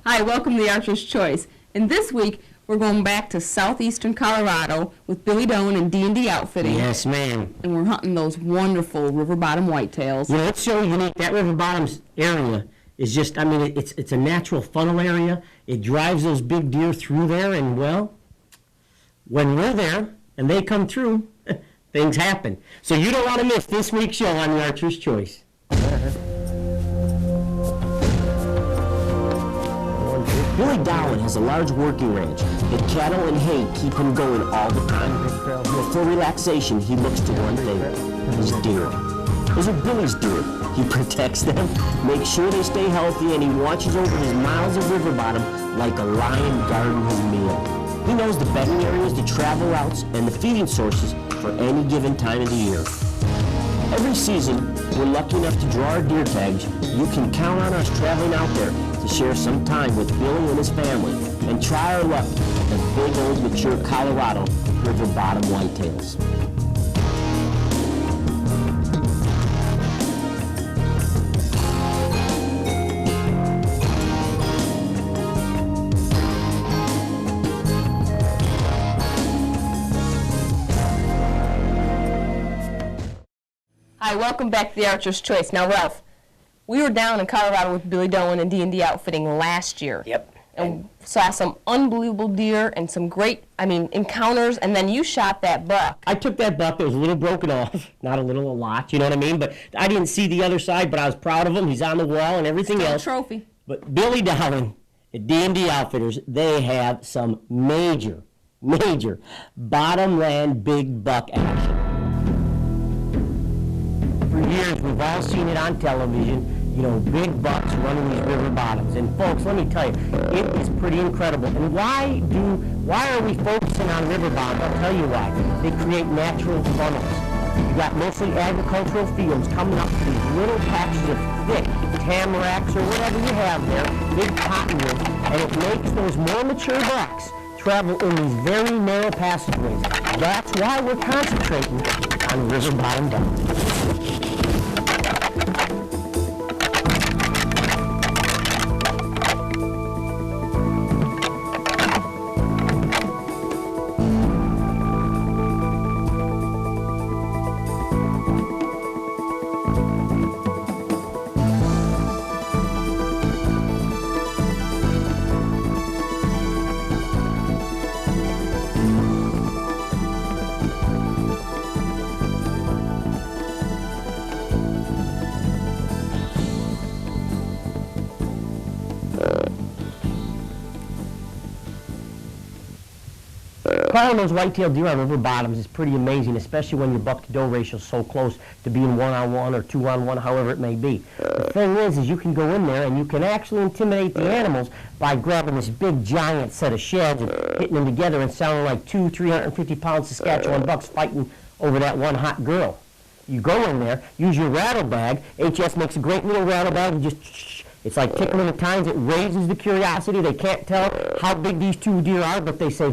Hi, welcome to the Archer's Choice. And this week, we're going back to southeastern Colorado with Billy Doan and D&D Outfitting. Yes, ma'am. And we're hunting those wonderful river bottom whitetails. You know, it's so unique. That river bottoms area is just, I mean, it's a natural funnel area. It drives those big deer through there, and, well, when we're there and they come through, things happen. So you don't want to miss this week's show on the Archer's Choice. Billy Dowan has a large working ranch, and cattle and hay keep him going all the time. For relaxation, he looks to one thing, his deer. Those are Billy's deer. He protects them, makes sure they stay healthy, and he watches over his miles of river bottom like a lion guarding his meal. He knows the bedding areas, the travel routes, and the feeding sources for any given time of the year. Every season, we're lucky enough to draw our deer tags. You can count on us traveling out there to share some time with Billy and his family and try our luck at the big old mature Colorado river bottom whitetails. Hi, welcome back to the Archer's Choice. Now, Ralph, we were down in Colorado with Billy Doan and D&D Outfitting last year. Yep. And saw some unbelievable deer and some great, encounters, and then you shot that buck. I took that buck. It was a little broken off. Not a little, a lot, you know what I mean? But I didn't see the other side, but I was proud of him. He's on the wall and everything Still else. a trophy. But Billy Dowan at D&D Outfitters, they have some major bottomland big buck action. For years, we've all seen it on television, you know, big bucks running these river bottoms. And folks, let me tell you, it is pretty incredible. And why are we focusing on river bottoms? I'll tell you why. They create natural funnels. You got mostly agricultural fields coming up to these little patches of thick tamaracks or whatever you have there, big cottonwoods, and it makes those more mature bucks travel in these very narrow passageways. That's why we're concentrating on river bottom bucks. Calling those white-tailed deer on river bottoms is pretty amazing, especially when your buck-to-doe ratio is so close to being 1-on-1 or 2-on-1, however it may be. The thing is you can go in there and you can actually intimidate the animals by grabbing this big giant set of sheds and hitting them together and sounding like 350-pound Saskatchewan bucks fighting over that one hot girl. You go in there, use your rattle bag. HS makes a great little rattle bag. You just it's like tickling at times. It raises the curiosity. They can't tell how big these two deer are, but they say,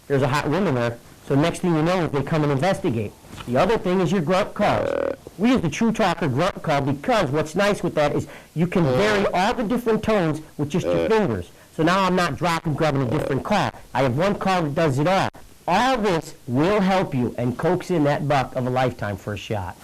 there's a hot woman there. So next thing you know, they come and investigate. The other thing is your grunt calls. We use the True Talker grunt call because what's nice with that is you can vary all the different tones with just your fingers. So now I'm not grabbing a different call. I have one call that does it all. All this will help you and coax in that buck of a lifetime for a shot.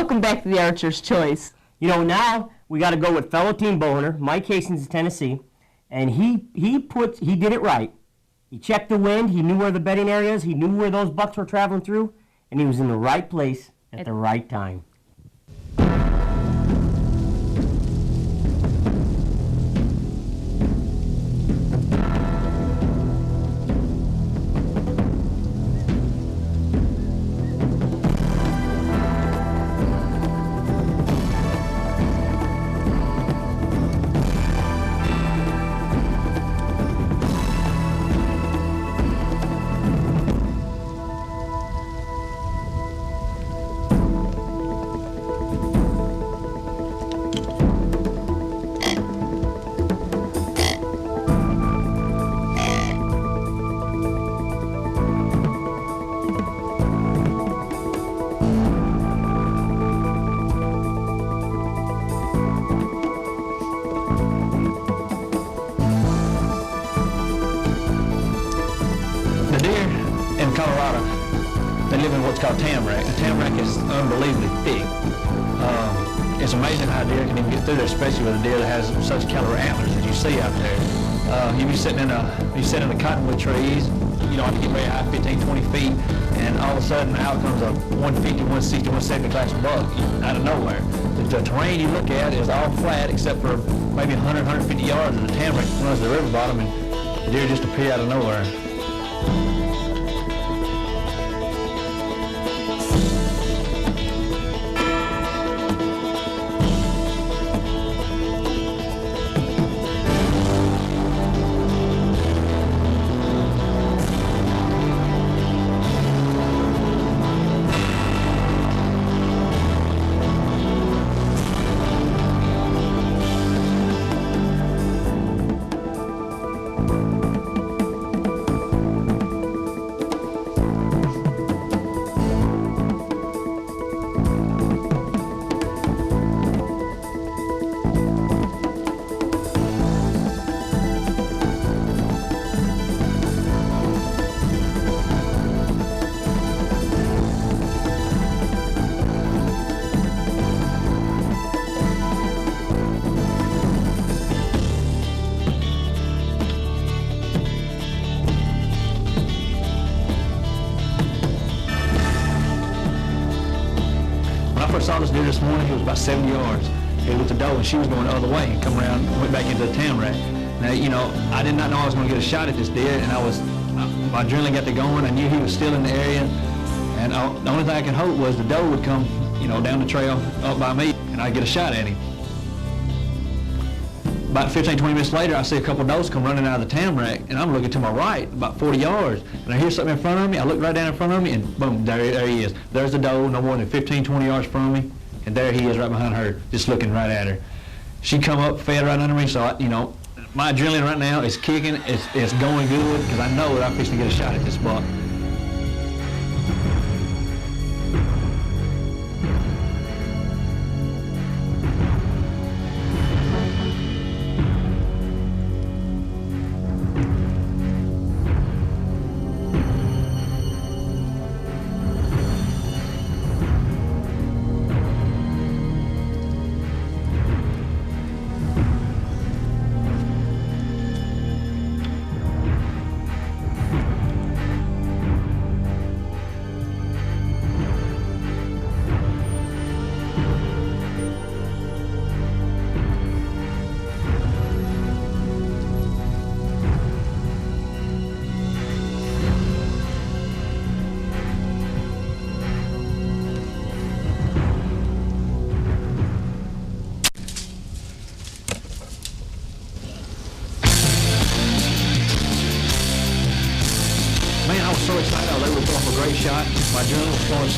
welcome back to the Archer's Choice. You know, now we got to go with fellow team bowhunter Mike Hastings of Tennessee, and he did it right. He checked the wind, he knew where the bedding area is, he knew where those bucks were traveling through, and he was in the right place at the right time. Colorado, they live in what's called tamarack. The tamarack is unbelievably thick. It's amazing how a deer can even get through there, especially with a deer that has such caliber antlers as you see out there. You be sitting in the cottonwood trees, you don't have to get very high, 15, 20 feet, and all of a sudden out comes a 150, 160, 170 class buck out of nowhere. The terrain you look at is all flat except for maybe 100, 150 yards of the tamarack runs to the river bottom, and the deer just appear out of nowhere. I saw this deer this morning. He was about 70 yards. He was with the doe, and she was going the other way and come around and went back into the tamarack. Now, you know, I did not know I was going to get a shot at this deer, and my adrenaline got to going. I knew he was still in the area, and the only thing I could hope was the doe would come, you know, down the trail up by me, and I'd get a shot at him. About 15, 20 minutes later, I see a couple of does come running out of the tamarack, and I'm looking to my right, about 40 yards, and I hear something in front of me. I look right down in front of me, and boom, there he is. There's the doe, no more than 15, 20 yards from me, and there he is right behind her, just looking right at her. She come up, fed right under me, so you know, my adrenaline right now is kicking. It's going good, because I know that I'm fixing to get a shot at this buck. Man, I was so excited. I was able to pull off a great shot. My adrenaline was flowing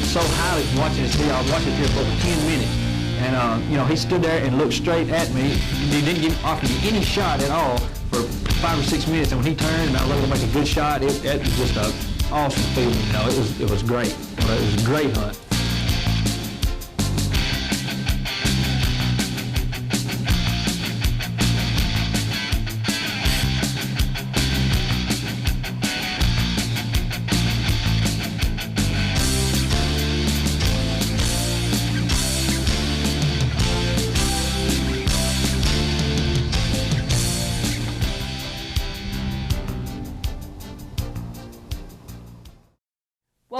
so highly from watching this deer. I was watching this deer for over 10 minutes. And, you know, he stood there and looked straight at me. He didn't offer me any shot at all for 5 or 6 minutes. And when he turned and I was able to make a good shot, it was just an awesome feeling. You know, it was great. It was a great hunt.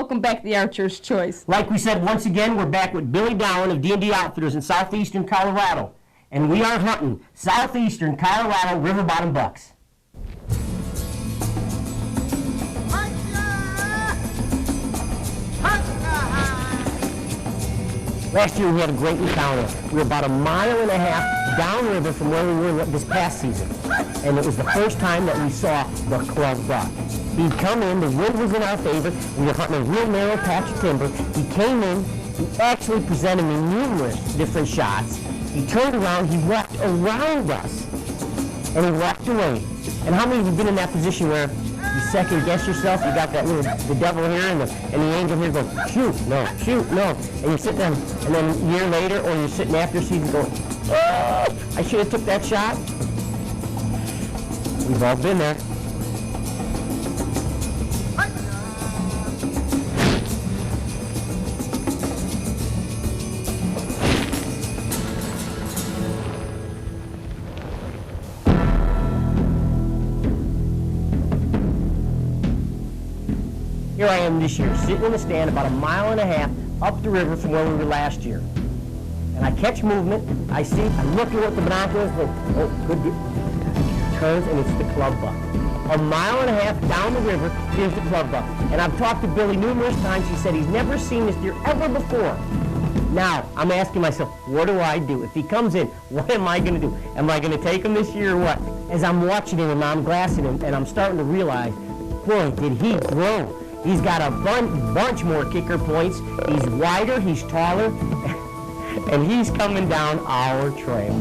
welcome back to the Archer's Choice. Like we said, once again, we're back with Billy Dowen of D&D Outfitters in southeastern Colorado. And we are hunting southeastern Colorado river bottom bucks. Last year we had a great encounter. We were about 1.5 miles downriver from where we were this past season. And it was the first time that we saw the club buck. He'd come in, the wind was in our favor, we were hunting a real narrow patch of timber. He came in, he actually presented me numerous different shots. He turned around, he walked around us, and he walked away. And how many of you have been in that position where you second guess yourself? You got that little, the devil here and the angel here goes, shoot, no, and you're sitting there, and then a year later, or you're sitting after season going, oh, I should have took that shot. We've all been there. Here I am this year, sitting in the stand about 1.5 miles up the river from where we were last year. And I catch movement, I see, I look at what the binoculars, oh, good deal. Turns and it's the club buck. 1.5 miles down the river, here's the club buck. And I've talked to Billy numerous times, he said he's never seen this deer ever before. Now, I'm asking myself, what do I do? If he comes in, what am I gonna do? Am I gonna take him this year or what? As I'm watching him and I'm glassing him, and I'm starting to realize, boy, did he grow. He's got a bunch more kicker points. He's wider, he's taller, and he's coming down our trail.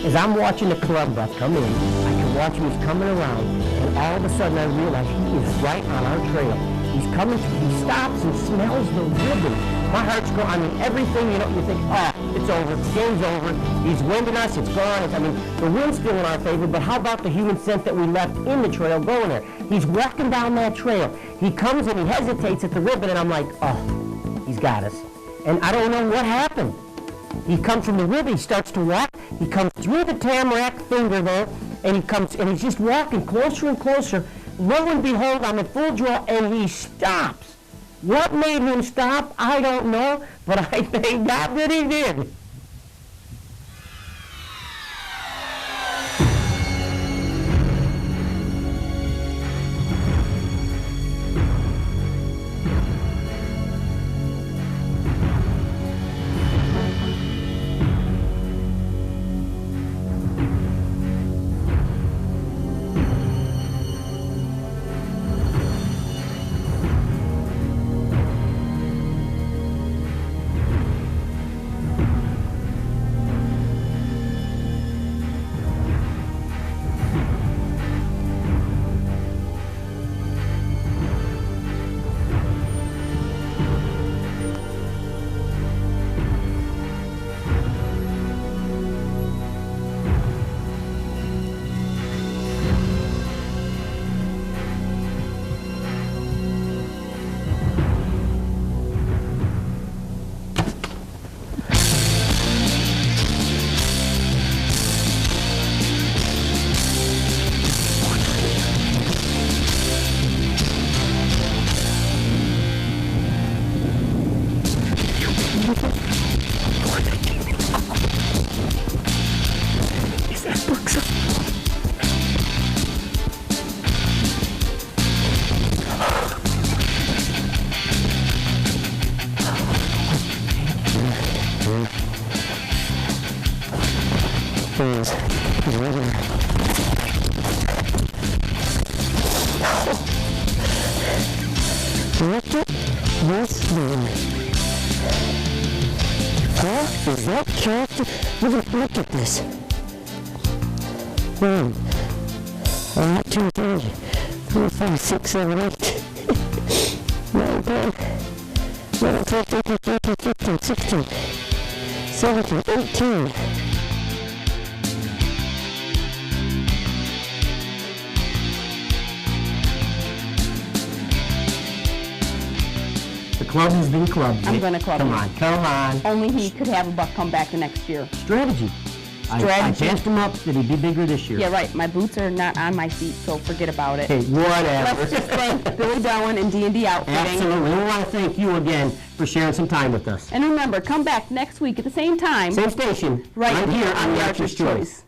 As I'm watching the club buck come in, I can watch him, he's coming around, and all of a sudden I realize he is right on our trail. He's coming, he stops and smells the ribbon. My heart's going, I mean, everything, you know, you think, oh, it's over, game's over, he's winding us, it's gone. I mean, the wind's still in our favor, but how about the human scent that we left in the trail going there? He's walking down that trail. He comes and he hesitates at the ribbon, and I'm like, oh, he's got us. And I don't know what happened. He comes from the river, he starts to walk, he comes through the tamarack finger there, and he comes, and he's just walking closer and closer. Lo and behold, I'm at full draw, and he stops. What made him stop, I don't know, but I thank God that he did. Look at this man. Huh? Is that character? Look at this. 1, 2, 3, 4, 5, 6, 7, 8, 9, 10, 11, 12, 13, 14, 15, 16, 17, 18. The club has been clubbed. I'm gonna club Come him. on, come on. Only he could have a buck come back the next year. Strategy. I Strategy. passed him up that he'd be bigger this year. Yeah, right. My boots are not on my feet, so forget about it. Hey, whatever. Let's just thank Billy Dowen and D&D Outfitting. Absolutely. We want to thank you again for sharing some time with us. And remember, come back next week at the same time. Same station. Right here on the Archer's Choice.